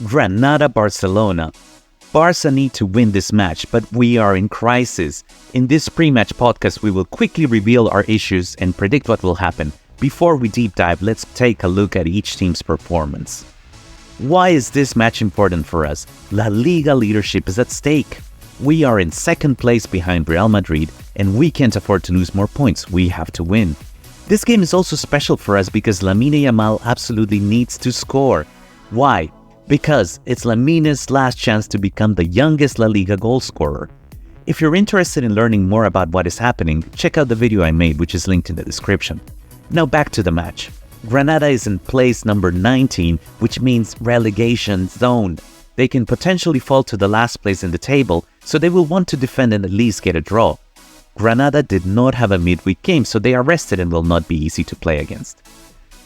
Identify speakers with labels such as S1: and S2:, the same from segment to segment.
S1: Granada Barcelona. Barca need to win this match, but we are in crisis. In this pre-match podcast, we will quickly reveal our issues and predict what will happen. Before we deep dive, let's take a look at each team's performance. Why is this match important for us? La Liga leadership is at stake. We are in second place behind Real Madrid, and we can't afford to lose more points. We have to win. This game is also special for us because Lamine Yamal absolutely needs to score. Why? Because it's Lamine's last chance to become the youngest La Liga goal scorer. If you're interested in learning more about what is happening, check out the video I made, which is linked in the description. Now back to the match. Granada is in place number 19, which means relegation zone. They can potentially fall to the last place in the table, so they will want to defend and at least get a draw. Granada did not have a midweek game, so they are rested and will not be easy to play against.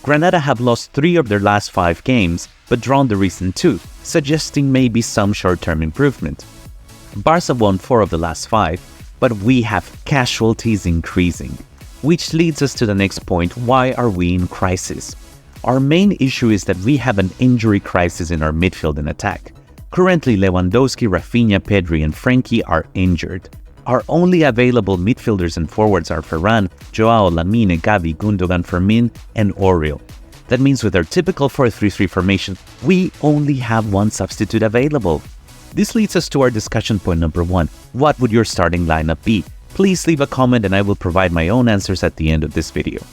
S1: Granada have lost 3 of their last 5 games, but drawn the recent 2, suggesting maybe some short-term improvement. Barca won 4 of the last 5, but we have casualties increasing. Which leads us to the next point: why are we in crisis? Our main issue is that we have an injury crisis in our midfield and attack. Currently, Lewandowski, Raphinha, Pedri and Frenkie are injured. Our only available midfielders and forwards are Ferran, Joao, Lamine, Gavi, Gundogan, Fermin and Oriol. That means with our typical 4-3-3 formation, we only have one substitute available. This leads us to our discussion point number 1. What would your starting lineup be? Please leave a comment and I will provide my own answers at the end of this video.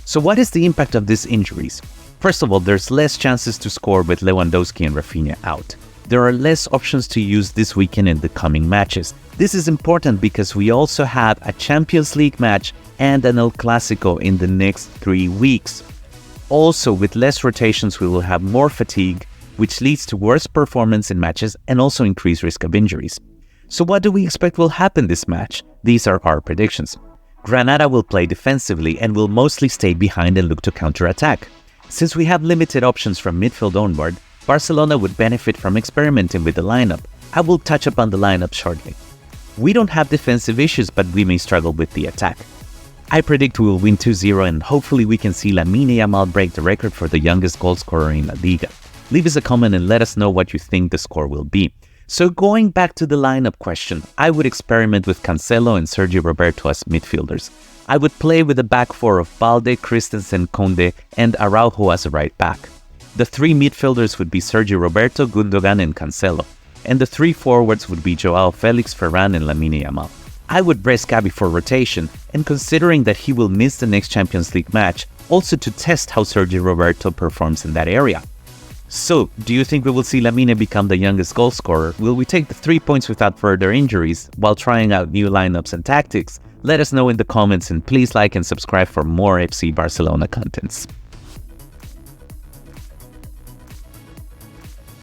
S1: So what is the impact of these injuries? First of all, there's less chances to score with Lewandowski and Raphinha out. There are less options to use this weekend in the coming matches. This is important because we also have a Champions League match and an El Clasico in the next 3 weeks. Also, with less rotations, we will have more fatigue, which leads to worse performance in matches and also increased risk of injuries. So what do we expect will happen this match? These are our predictions. Granada will play defensively and will mostly stay behind and look to counter-attack. Since we have limited options from midfield onward, Barcelona would benefit from experimenting with the lineup. I will touch upon the lineup shortly. We don't have defensive issues, but we may struggle with the attack. I predict we will win 2-0 and hopefully we can see Lamine Yamal break the record for the youngest goal scorer in La Liga. Leave us a comment and let us know what you think the score will be. So going back to the lineup question, I would experiment with Cancelo and Sergio Roberto as midfielders. I would play with a back 4 of Balde, Christensen, Conde and Araujo as a right back. The 3 midfielders would be Sergio Roberto, Gundogan and Cancelo. And the 3 forwards would be Joao Felix, Ferran and Lamine Yamal. I would rest Gavi for rotation, and considering that he will miss the next Champions League match, also to test how Sergio Roberto performs in that area. So, do you think we will see Lamine become the youngest goal scorer? Will we take the 3 points without further injuries while trying out new lineups and tactics? Let us know in the comments and please like and subscribe for more FC Barcelona contents.